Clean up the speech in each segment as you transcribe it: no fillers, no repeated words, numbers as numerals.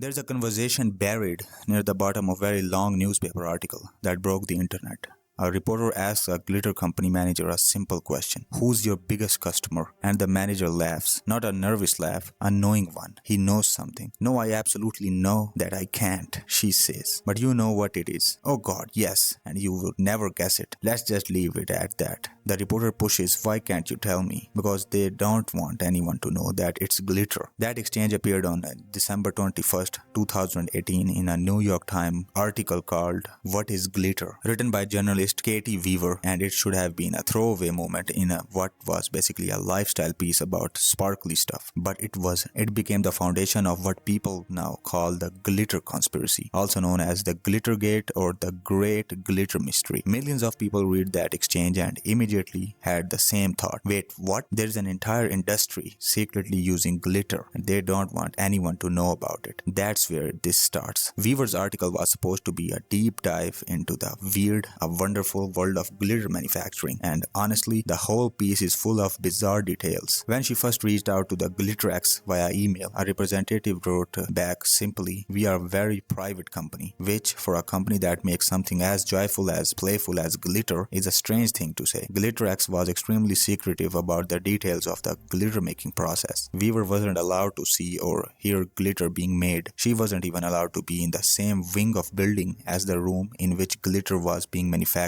There's a conversation buried near the bottom of a very long newspaper article that broke the internet. A reporter asks a glitter company manager a simple question: who's your biggest customer? And the manager laughs, not a nervous laugh, a knowing one. He knows something. No, I absolutely know that I can't, she says. But you know what it is. Oh God, yes, and you will never guess it. Let's just leave it at that. The reporter pushes, why can't you tell me? Because they don't want anyone to know that it's glitter. That exchange appeared on December 21st, 2018 in a New York Times article called What is Glitter? Written by journalist Caity Weaver, and it should have been a throwaway moment in what was basically a lifestyle piece about sparkly stuff. But it became the foundation of what people now call the glitter conspiracy, also known as the Glittergate or the Great Glitter Mystery. Millions of people read that exchange and immediately had the same thought. Wait, what? There's an entire industry secretly using glitter and they don't want anyone to know about it. That's where this starts. Weaver's article was supposed to be a deep dive into the weird, wonderful world of glitter manufacturing, and honestly, the whole piece is full of bizarre details. When she first reached out to the Glitterex via email, a representative wrote back simply, "We are a very private company," which for a company that makes something as joyful as playful as glitter is a strange thing to say. Glitterex was extremely secretive about the details of the glitter making process. Weaver wasn't allowed to see or hear glitter being made. She wasn't even allowed to be in the same wing of building as the room in which glitter was being manufactured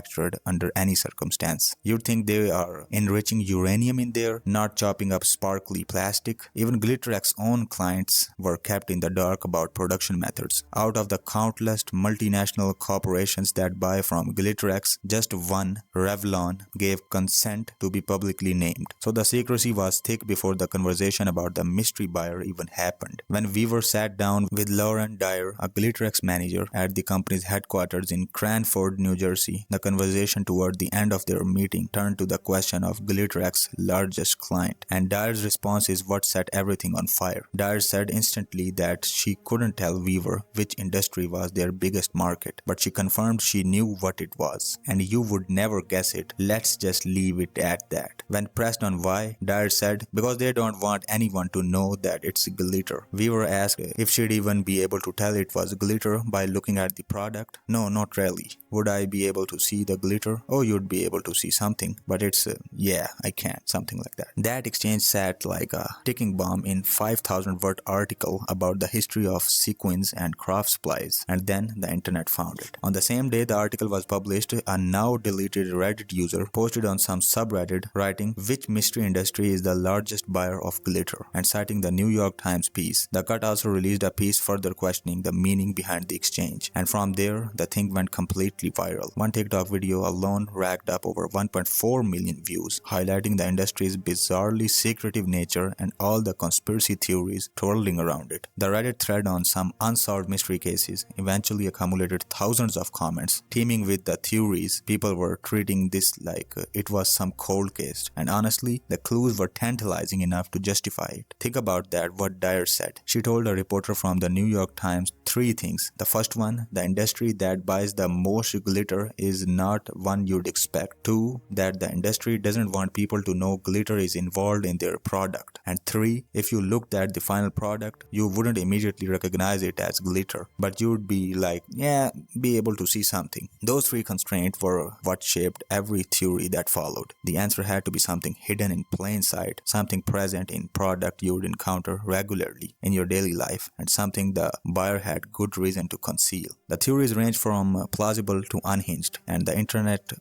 under any circumstance. You'd think they are enriching uranium in there, not chopping up sparkly plastic. Even Glitterex's own clients were kept in the dark about production methods. Out of the countless multinational corporations that buy from Glitterex, just one, Revlon, gave consent to be publicly named. So the secrecy was thick before the conversation about the mystery buyer even happened. When Weaver sat down with Lauren Dyer, a Glitterex manager at the company's headquarters in Cranford, New Jersey, the conversation toward the end of their meeting turned to the question of Glitterex's largest client, and Dyer's response is what set everything on fire. Dyer said instantly that she couldn't tell Weaver which industry was their biggest market, but she confirmed she knew what it was, and you would never guess it. Let's just leave it at that. When pressed on why, Dyer said, because they don't want anyone to know that it's glitter. Weaver asked if she'd even be able to tell it was glitter by looking at the product. No, not really. Would I be able to see the glitter? Oh, you'd be able to see something, but it's yeah, I can't, something like that. That exchange sat like a ticking bomb in 5,000-word article about the history of sequins and craft supplies, and then the internet found it. On the same day the article was published, a now deleted Reddit user posted on some subreddit writing, which mystery industry is the largest buyer of glitter, and citing the New York Times piece. The Cut also released a piece further questioning the meaning behind the exchange, and from there the thing went completely viral. One TikTok video alone racked up over 1.4 million views, highlighting the industry's bizarrely secretive nature and all the conspiracy theories twirling around it. The Reddit thread on some unsolved mystery cases eventually accumulated thousands of comments, teeming with the theories. People were treating this like it was some cold case, and honestly, the clues were tantalizing enough to justify it. Think about that, what Dyer said. She told a reporter from the New York Times 3 things. The first one, the industry that buys the most glitter is not one you'd expect. 2, that the industry doesn't want people to know glitter is involved in their product. And 3, if you looked at the final product, you wouldn't immediately recognize it as glitter, but you'd be like, yeah, be able to see something. Those 3 constraints were what shaped every theory that followed. The answer had to be something hidden in plain sight, something present in product you'd encounter regularly in your daily life, and something the buyer had good reason to conceal. The theories range from plausible to unhinged, and the internet,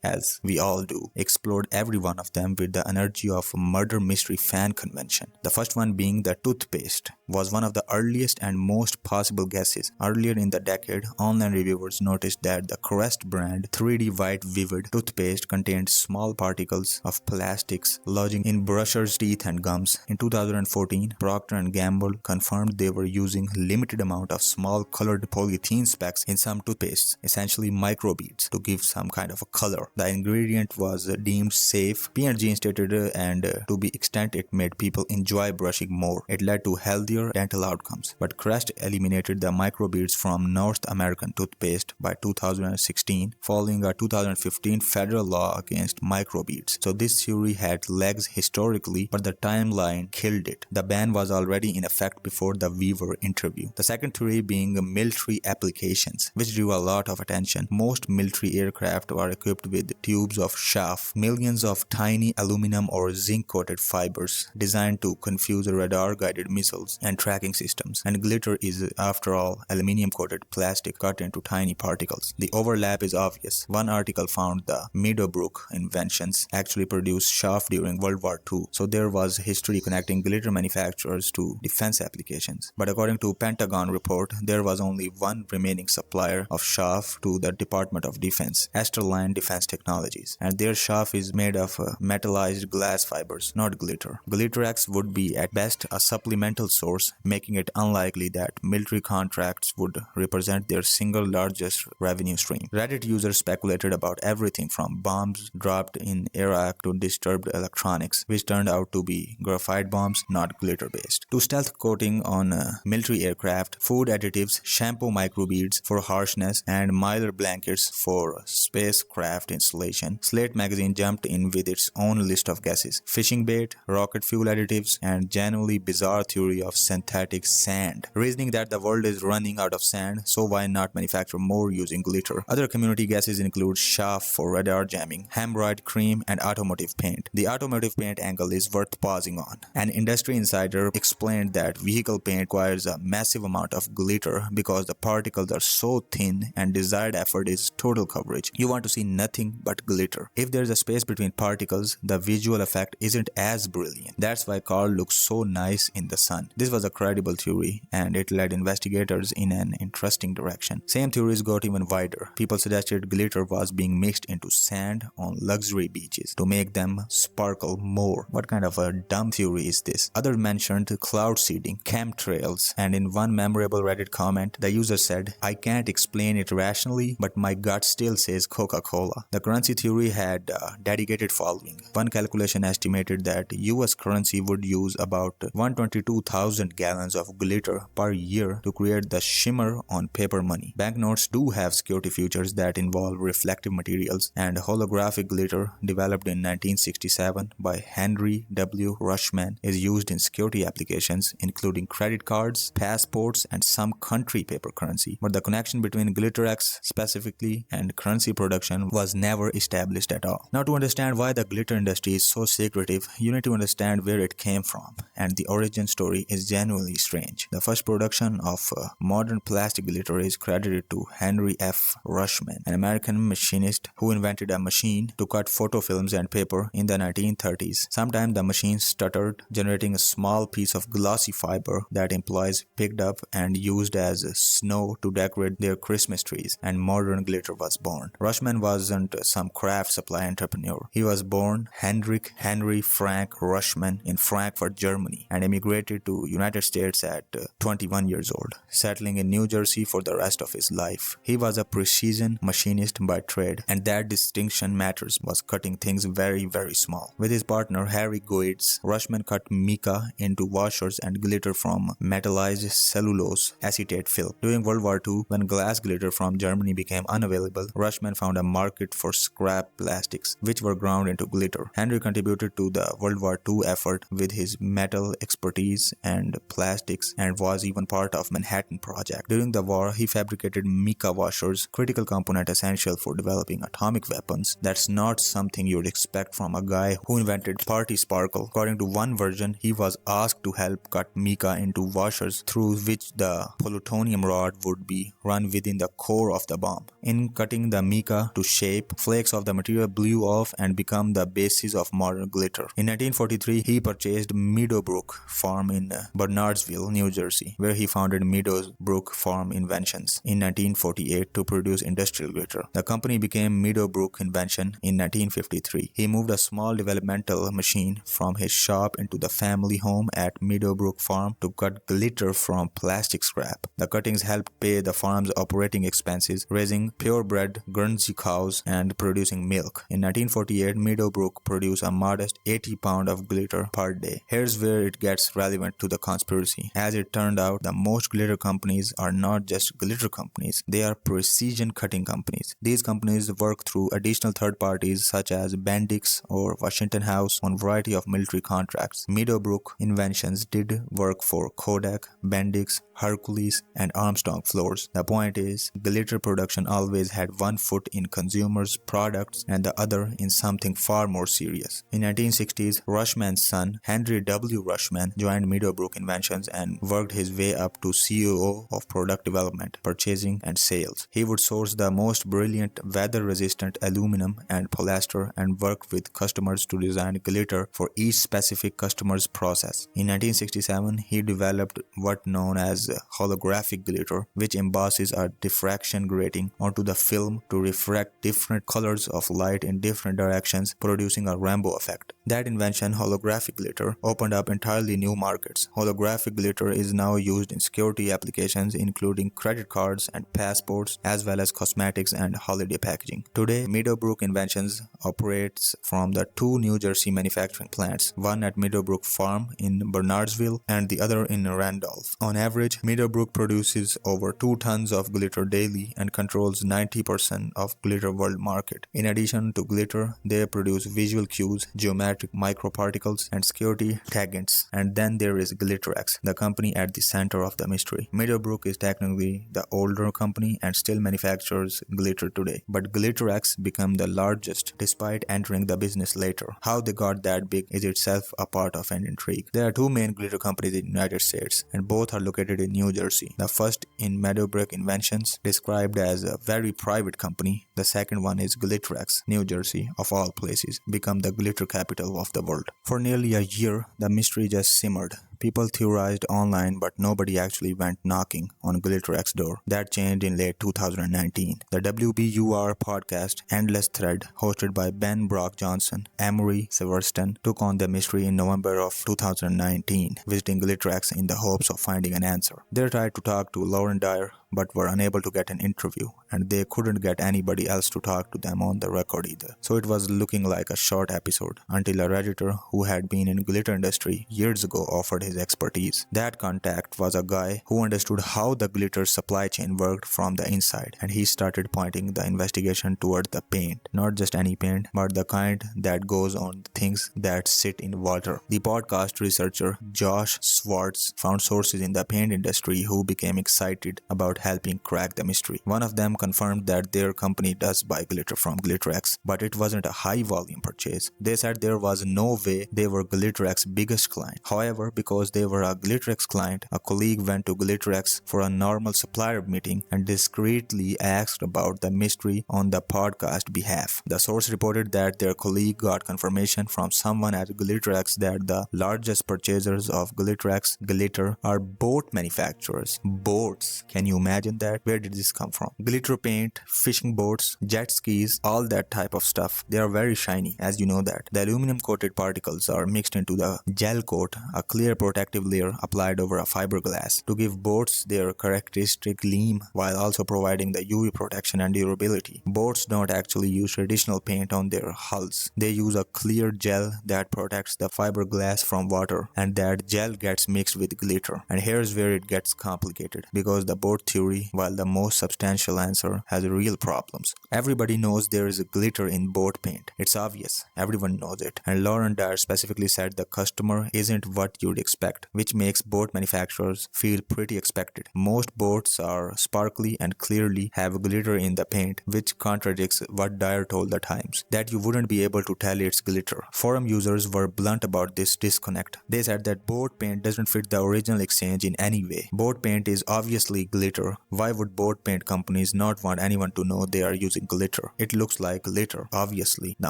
as we all do, explored every one of them with the energy of a murder mystery fan convention. The first one being the toothpaste was one of the earliest and most possible guesses. Earlier in the decade, online reviewers noticed that the Crest brand 3D White Vivid toothpaste contained small particles of plastics lodging in brushers' teeth and gums. In 2014, Procter & Gamble confirmed they were using limited amount of small colored polythene specks in some toothpastes, essentially microbeads, to give some kind of a color. The ingredient was deemed safe, P&G stated, and to the extent it made people enjoy brushing more. It led to healthier dental outcomes. But Crest eliminated the microbeads from North American toothpaste by 2016, following a 2015 federal law against microbeads. So this theory had legs historically, but the timeline killed it. The ban was already in effect before the Weaver interview. The second theory being military applications, which drew a lot of attention. Most military aircraft are equipped with tubes of chaff, millions of tiny aluminum or zinc-coated fibers designed to confuse radar-guided missiles and tracking systems. And glitter is, after all, aluminum-coated plastic cut into tiny particles. The overlap is obvious. One article found the Meadowbrook inventions actually produced chaff during World War II, so there was history connecting glitter manufacturers to defense applications. But according to Pentagon report, there was only one remaining supplier of chaff to the Department of Defense, Esterline Defense Technologies, and their chaff is made of metallized glass fibers, not glitter. Glitterex would be at best a supplemental source, making it unlikely that military contracts would represent their single largest revenue stream. Reddit users speculated about everything from bombs dropped in Iraq to disturbed electronics, which turned out to be graphite bombs, not glitter-based, to stealth coating on military aircraft, food additives, shampoo microbeads for harshness, and mylar blankets for spacecraft insulation. Slate magazine jumped in with its own list of guesses: fishing bait, rocket fuel additives, and genuinely bizarre theory of synthetic sand, reasoning that the world is running out of sand, so why not manufacture more using glitter. Other community guesses include chaff for radar jamming, hemorrhoid cream, and automotive paint. The automotive paint angle is worth pausing on. An industry insider explained that vehicle paint requires a massive amount of glitter because the particles are so thin and desired effort is total coverage. You want to see nothing but glitter. If there's a space between particles, the visual effect isn't as brilliant. That's why car looks so nice in the sun. This was a credible theory, and it led investigators in an interesting direction. Same theories got even wider. People suggested glitter was being mixed into sand on luxury beaches to make them sparkle more. What kind of a dumb theory is this? Others mentioned cloud seeding, chemtrails, and in one memorable Reddit comment, the user said, "I can't explain it rationally, but my gut still says Coca-Cola." The currency theory had a dedicated following. One calculation estimated that US currency would use about 122,000 gallons of glitter per year to create the shimmer on paper money. Banknotes do have security features that involve reflective materials, and holographic glitter, developed in 1967 by Henry W. Rushman, is used in security applications including credit cards, passports, and some country paper currency. But the connection between Glitterex specifically and currency production was never established at all. Now, to understand why the glitter industry is so secretive, you need to understand where it came from, and the origin story is genuinely strange. The first production of modern plastic glitter is credited to Henry F. Rushman, an American machinist who invented a machine to cut photo films and paper in the 1930s. Sometimes the machine stuttered, generating a small piece of glossy fiber that employees picked up and used as snow to decorate their Christmas trees, and modern glitter was born. Rushman wasn't some craft supply entrepreneur. He was born Hendrik Henry Frank Rushman in Frankfurt, Germany, and immigrated to United States at 21 years old, settling in New Jersey for the rest of his life. He was a precision machinist by trade, and that distinction matters, was cutting things very, very small. With his partner Harry Goetz, Rushman cut mica into washers and glitter from metallized cellulose acetate film. During World War II, when glass glitter from Germany became unavailable, Rushman found a market for scrap plastics, which were ground into glitter. Henry contributed to the World War II effort with his metal expertise and plastics, and was even part of Manhattan Project. During the war, he fabricated mica washers, critical component essential for developing atomic weapons. That's not something you'd expect from a guy who invented party sparkle. According to one version, he was asked to help cut mica into washers through which the plutonium rod would be run within the core of the bomb. In cutting the mica to shape, flakes of the material blew off and became the basis of modern glitter. In 1943, he purchased Meadowbrook Farm in Bernardsville, New Jersey, where he founded Meadowbrook Farm Inventions in 1948 to produce industrial glitter. The company became Meadowbrook Invention in 1953. He moved a small developmental machine from his shop into the family home at Meadowbrook Farm to cut glitter from plastic scrap. The cuttings helped pay the farm's operating expenses, raising purebred Guernsey cows and producing milk. In 1948, Meadowbrook produced a modest 80 pounds of glitter per day. Here's where it gets relevant to the conspiracy. As it turned out, the most glitter companies are not just glitter companies, they are precision cutting companies. These companies work through additional third parties such as bending Bendix or Washington House on a variety of military contracts. Meadowbrook inventions did work for Kodak, Bendix, Hercules, and Armstrong floors. The point is, glitter production always had one foot in consumers' products and the other in something far more serious. In 1960s, Rushman's son, Henry W. Rushman, joined Meadowbrook Inventions and worked his way up to COO of product development, purchasing, and sales. He would source the most brilliant weather-resistant aluminum and polyester and work with customers to design glitter for each specific customer's process. In 1967, he developed what known as holographic glitter, which embosses a diffraction grating onto the film to refract different colors of light in different directions, producing a rainbow effect. That invention, holographic glitter, opened up entirely new markets. Holographic glitter is now used in security applications including credit cards and passports, as well as cosmetics and holiday packaging. Today, Meadowbrook Inventions operates from the two New Jersey manufacturing plants, one at Meadowbrook Farm in Bernardsville and the other in Randolph. On average, Meadowbrook produces over 2 tons of glitter daily and controls 90% of glitter world market. In addition to glitter, they produce visual cues, geometric microparticles, and security taggants. And then there is Glitterex, the company at the center of the mystery. Meadowbrook is technically the older company and still manufactures glitter today, but Glitterex became the largest despite entering the business later. How they got that big is itself a part of an intrigue. There are two main glitter companies in the United States, and both are located in New Jersey. The first in Meadowbrook Inventions, described as a very private company. The second one is Glitterex, New Jersey, of all places, become the glitter capital of the world. For nearly a year, the mystery just simmered. People theorized online, but nobody actually went knocking on Glitterex's door. That changed in late 2019. The WBUR podcast Endless Thread, hosted by Ben Brock Johnson, Emery Severston, took on the mystery in November of 2019, visiting Glitterex in the hopes of finding an answer. They tried to talk to Lauren Dyer, but were unable to get an interview, and they couldn't get anybody else to talk to them on the record either. So it was looking like a short episode, until a Redditor who had been in glitter industry years ago offered his expertise. That contact was a guy who understood how the glitter supply chain worked from the inside, and he started pointing the investigation toward the paint. Not just any paint, but the kind that goes on things that sit in water. The podcast researcher Josh Swartz found sources in the paint industry who became excited about helping crack the mystery. One of them confirmed that their company does buy glitter from Glitterex, but it wasn't a high volume purchase. They said there was no way they were Glitterex's biggest client. However, because they were a Glitterex client, a colleague went to Glitterex for a normal supplier meeting and discreetly asked about the mystery on the podcast behalf. The source reported that their colleague got confirmation from someone at Glitterex that the largest purchasers of Glitterex glitter are boat manufacturers. Boats. Can you imagine that? Where did this come from? Glitter paint, fishing boats, jet skis, all that type of stuff. They are very shiny, as you know that. The aluminum coated particles are mixed into the gel coat, a clear protective layer applied over a fiberglass to give boats their characteristic gleam while also providing the UV protection and durability. Boats don't actually use traditional paint on their hulls. They use a clear gel that protects the fiberglass from water, and that gel gets mixed with glitter. And here's where it gets complicated, because the boat theory, while the most substantial answer, has real problems. Everybody knows there is a glitter in boat paint. It's obvious. Everyone knows it. And Lauren Dyer specifically said the customer isn't what you'd expect, which makes boat manufacturers feel pretty expected. Most boats are sparkly and clearly have glitter in the paint, which contradicts what Dyer told the Times, that you wouldn't be able to tell it's glitter. Forum users were blunt about this disconnect. They said that boat paint doesn't fit the original exchange in any way. Boat paint is obviously glitter. Why would boat paint companies not want anyone to know they are using glitter? It looks like glitter, obviously. The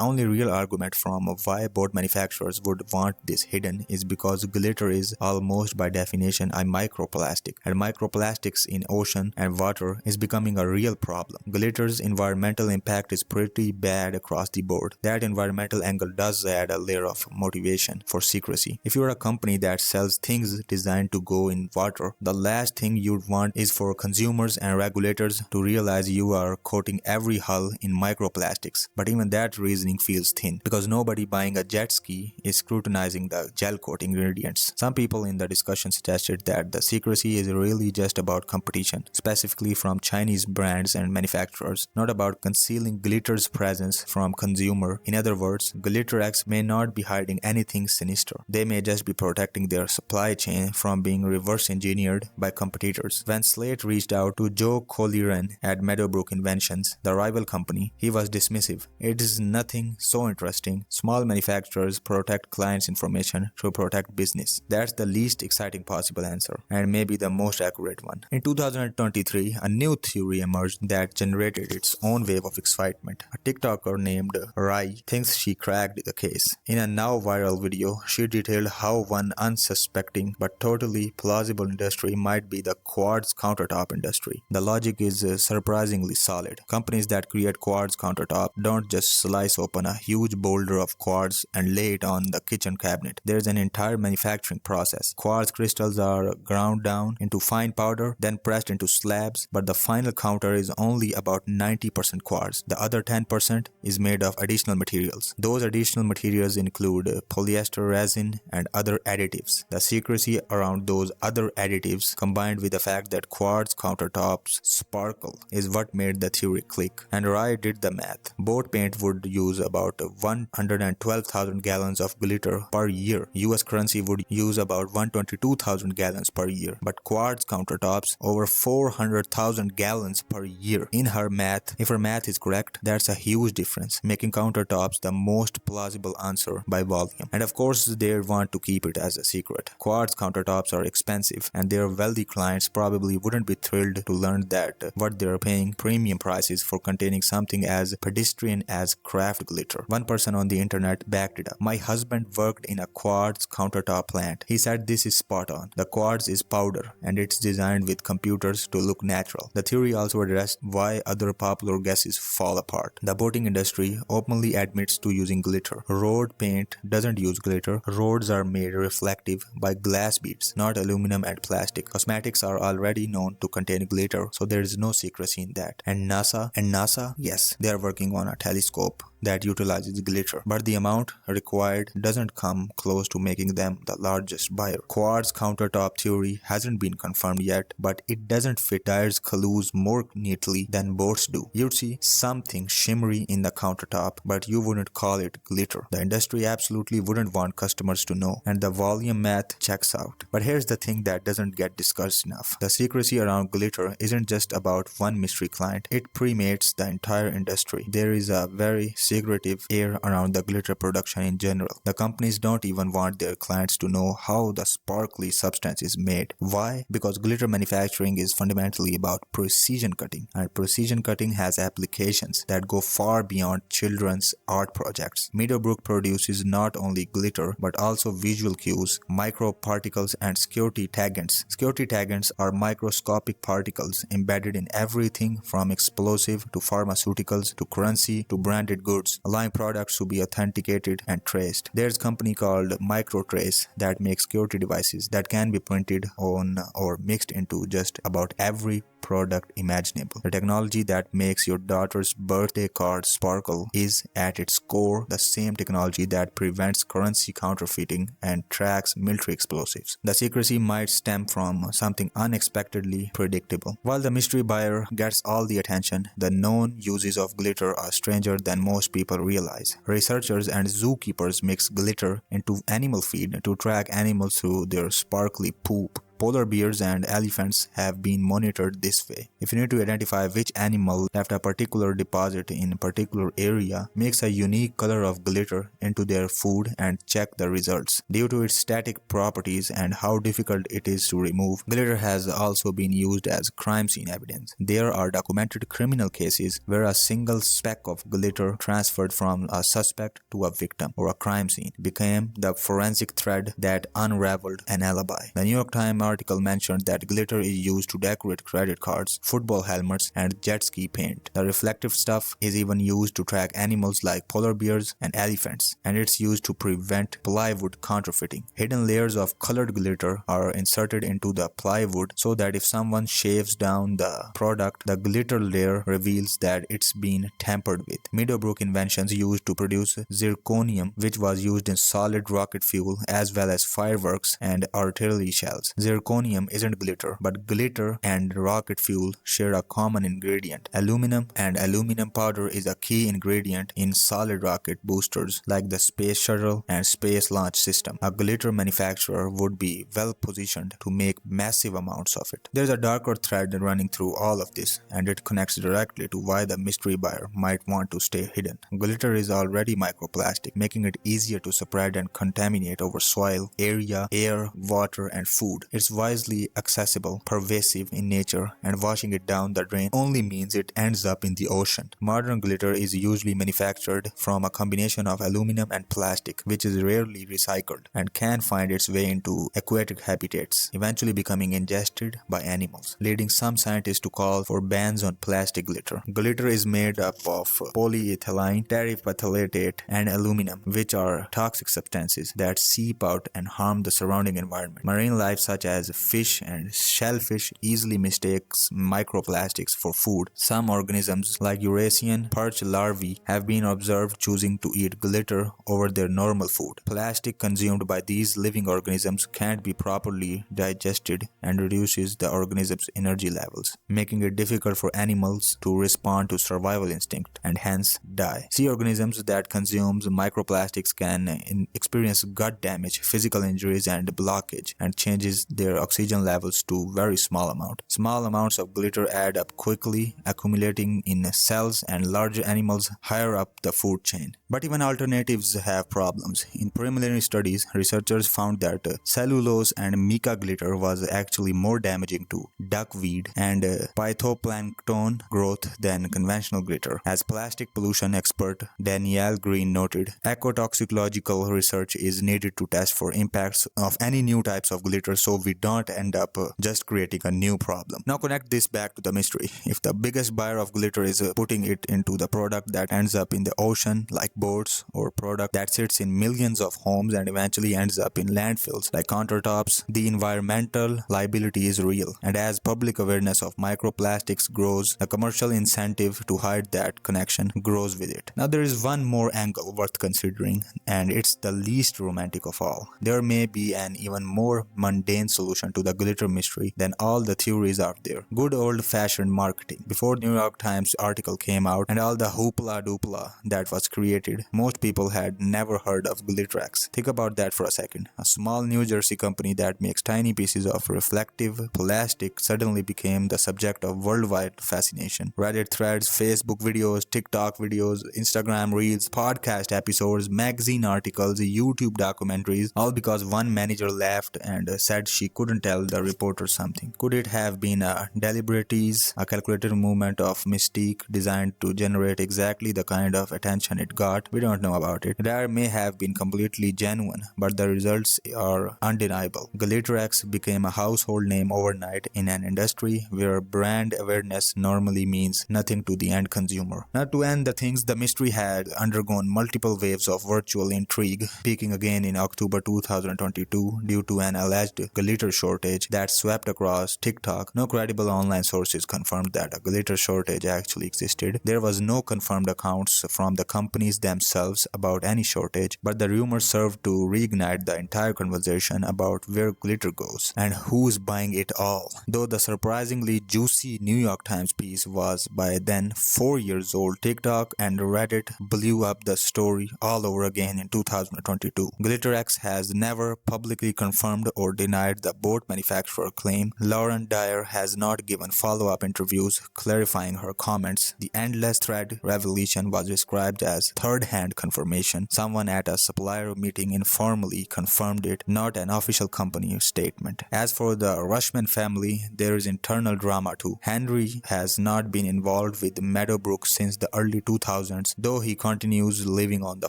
only real argument from why boat manufacturers would want this hidden is because glitter is almost by definition a microplastic, and microplastics in ocean and water is becoming a real problem. Glitter's environmental impact is pretty bad across the board. That environmental angle does add a layer of motivation for secrecy. If you're a company that sells things designed to go in water, the last thing you'd want is for consumers and regulators to realize you are coating every hull in microplastics. But even that reasoning feels thin, because nobody buying a jet ski is scrutinizing the gel coating ingredients. Some people in the discussion suggested that the secrecy is really just about competition, specifically from Chinese brands and manufacturers, not about concealing glitter's presence from consumer. In other words, Glitterex may not be hiding anything sinister. They may just be protecting their supply chain from being reverse engineered by competitors. When Slate reached out to 𝐒𝐫𝐤𝐤 at Meadowbrook Inventions, the rival company, he was dismissive. It is nothing so interesting. Small manufacturers protect clients' information to protect business. That's the least exciting possible answer, and maybe the most accurate one. In 2023, a new theory emerged that generated its own wave of excitement. A TikToker named 𝐒𝐮𝐤 thinks she cracked the case. In a now viral video, she detailed how one unsuspecting but totally plausible industry might be the quartz countertop industry. The logic is surprisingly solid. Companies that create quartz countertop don't just slice open a huge boulder of quartz and lay it on the kitchen cabinet. There's an entire manufacturing process. Quartz crystals are ground down into fine powder, then pressed into slabs, but the final counter is only about 90% quartz. The other 10% is made of additional materials. Those additional materials include polyester resin and other additives. The secrecy around those other additives, combined with the fact that quartz countertops sparkle, is what made the theory click. And 𝐒𝐮 did the math. Boat paint would use about 112,000 gallons of glitter per year. US currency would use about 122,000 gallons per year. But quartz countertops over 400,000 gallons per year. In her math, if her math is correct, that's a huge difference, making countertops the most plausible answer by volume. And of course, they want to keep it as a secret. Quartz countertops are expensive, and their wealthy clients probably wouldn't be thrilled to learn that what they're paying premium prices for containing something as pedestrian as craft glitter. One person on the internet backed it up. My husband worked in a quartz countertop plant. He said this is spot on. The quartz is powder, and it's designed with computers to look natural. The theory also addressed why other popular guesses fall apart. The boating industry openly admits to using glitter. Road paint doesn't use glitter. Roads are made reflective by glass beads, not aluminum and plastic. Cosmetics are already known to contain glitter, so there is no secrecy in that. And NASA, yes, they are working on a telescope that utilizes glitter, but the amount required doesn't come close to making them the largest buyer. Quartz countertop theory hasn't been confirmed yet, but it doesn't fit 𝐻𝐶𝐤𝐤 more neatly than boats do. You'd see something shimmery in the countertop, but you wouldn't call it glitter. The industry absolutely wouldn't want customers to know, and the volume math checks out. But here's the thing that doesn't get discussed enough. The secrecy around glitter isn't just about one mystery client. It permeates the entire industry. There is a very secretive air around the glitter production in general. The companies don't even want their clients to know how the sparkly substance is made. Why? Because glitter manufacturing is fundamentally about precision cutting, and precision cutting has applications that go far beyond children's art projects. Meadowbrook produces not only glitter but also visual cues, microparticles, and security taggants. Security taggants are microscopic particles embedded in everything from explosive to pharmaceuticals to currency to branded goods, allowing products to be authenticated and traced. There's a company called MicroTrace that makes security devices that can be printed on or mixed into just about every product imaginable. The technology that makes your daughter's birthday card sparkle is at its core the same technology that prevents currency counterfeiting and tracks military explosives. The secrecy might stem from something unexpectedly predictable. While the mystery buyer gets all the attention, the known uses of glitter are stranger than most people realize. Researchers and zookeepers mix glitter into animal feed to track animals through their sparkly poop. Polar bears and elephants have been monitored this way. If you need to identify which animal left a particular deposit in a particular area, mix a unique color of glitter into their food and check the results. Due to its static properties and how difficult it is to remove, glitter has also been used as crime scene evidence. There are documented criminal cases where a single speck of glitter transferred from a suspect to a victim or a crime scene became the forensic thread that unraveled an alibi. The New York Times article mentioned that glitter is used to decorate credit cards, football helmets, and jet ski paint. The reflective stuff is even used to track animals like polar bears and elephants, and it's used to prevent plywood counterfeiting. Hidden layers of colored glitter are inserted into the plywood so that if someone shaves down the product, the glitter layer reveals that it's been tampered with. Meadowbrook inventions used to produce zirconium, which was used in solid rocket fuel as well as fireworks and artillery shells. Zirconium isn't glitter, but glitter and rocket fuel share a common ingredient. Aluminum, and aluminum powder is a key ingredient in solid rocket boosters like the Space Shuttle and Space Launch System. A glitter manufacturer would be well positioned to make massive amounts of it. There's a darker thread running through all of this, and it connects directly to why the mystery buyer might want to stay hidden. Glitter is already microplastic, making it easier to spread and contaminate over soil, area, air, water, and food. It's wisely accessible, pervasive in nature, and washing it down the drain only means it ends up in the ocean. Modern glitter is usually manufactured from a combination of aluminum and plastic, which is rarely recycled and can find its way into aquatic habitats, eventually becoming ingested by animals, leading some scientists to call for bans on plastic glitter. Glitter is made up of polyethylene, terephthalate, and aluminum, which are toxic substances that seep out and harm the surrounding environment. Marine life such as fish and shellfish easily mistakes microplastics for food. Some organisms like Eurasian perch larvae have been observed choosing to eat glitter over their normal food. Plastic consumed by these living organisms can't be properly digested and reduces the organism's energy levels, making it difficult for animals to respond to survival instinct and hence die. Sea organisms that consume microplastics can experience gut damage, physical injuries, and blockage, and changes their oxygen levels to very small amount. Small amounts of glitter add up quickly, accumulating in cells and larger animals higher up the food chain. But even alternatives have problems. In preliminary studies, researchers found that cellulose and mica glitter was actually more damaging to duckweed and phytoplankton growth than conventional glitter. As plastic pollution expert Danielle Green noted, ecotoxicological research is needed to test for impacts of any new types of glitter so we don't end up just creating a new problem. Now connect this back to the mystery. If the biggest buyer of glitter is putting it into the product that ends up in the ocean like boats, or product that sits in millions of homes and eventually ends up in landfills like countertops, the environmental liability is real. And as public awareness of microplastics grows, the commercial incentive to hide that connection grows with it. Now there is one more angle worth considering, and it's the least romantic of all. There may be an even more mundane solution to the glitter mystery than all the theories out there. Good old-fashioned marketing. Before New York Times article came out and all the hoopla doopla that was created, most people had never heard of Glitterex. Think about that for a second. A small New Jersey company that makes tiny pieces of reflective plastic suddenly became the subject of worldwide fascination. Reddit threads, Facebook videos, TikTok videos, Instagram reels, podcast episodes, magazine articles, YouTube documentaries, all because one manager laughed and said she couldn't tell the reporter something. Could it have been a deliberate tease, a calculated movement of mystique designed to generate exactly the kind of attention it got? We don't know about it. That may have been completely genuine, but the results are undeniable. Glitterex became a household name overnight in an industry where brand awareness normally means nothing to the end consumer. Now to end the things, the mystery had undergone multiple waves of virtual intrigue, peaking again in October 2022 due to an alleged glitter shortage that swept across TikTok. No credible online sources confirmed that a glitter shortage actually existed. There was no confirmed accounts from the companies themselves about any shortage, but the rumor served to reignite the entire conversation about where glitter goes and who's buying it all. Though the surprisingly juicy New York Times piece was by then 4 years old, TikTok and Reddit blew up the story all over again in 2022. Glitterex has never publicly confirmed or denied the boat manufacturer claim. Lauren Dyer has not given follow-up interviews clarifying her comments. The endless thread revelation was described as third-hand confirmation. Someone at a supplier meeting informally confirmed it, not an official company statement. As for the Rushman family, there is internal drama too. Henry has not been involved with Meadowbrook since the early 2000s, though he continues living on the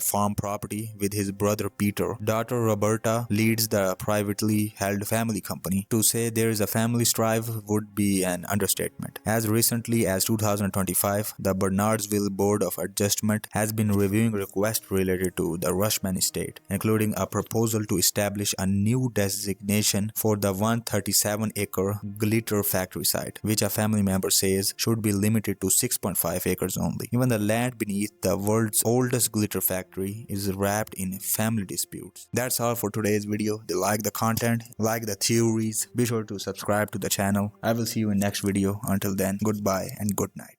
farm property with his brother Peter. Daughter Roberta leads the privately held family family company. To say there is a family strife would be an understatement. As recently as 2025, the Bernardsville Board of Adjustment has been reviewing requests related to the Rushman estate, including a proposal to establish a new designation for the 137-acre glitter factory site, which a family member says should be limited to 6.5 acres only. Even the land beneath the world's oldest glitter factory is wrapped in family disputes. That's all for today's video. If you like the content, like the theories, be sure to subscribe to the channel. I will see you in next video. Until then, goodbye and good night.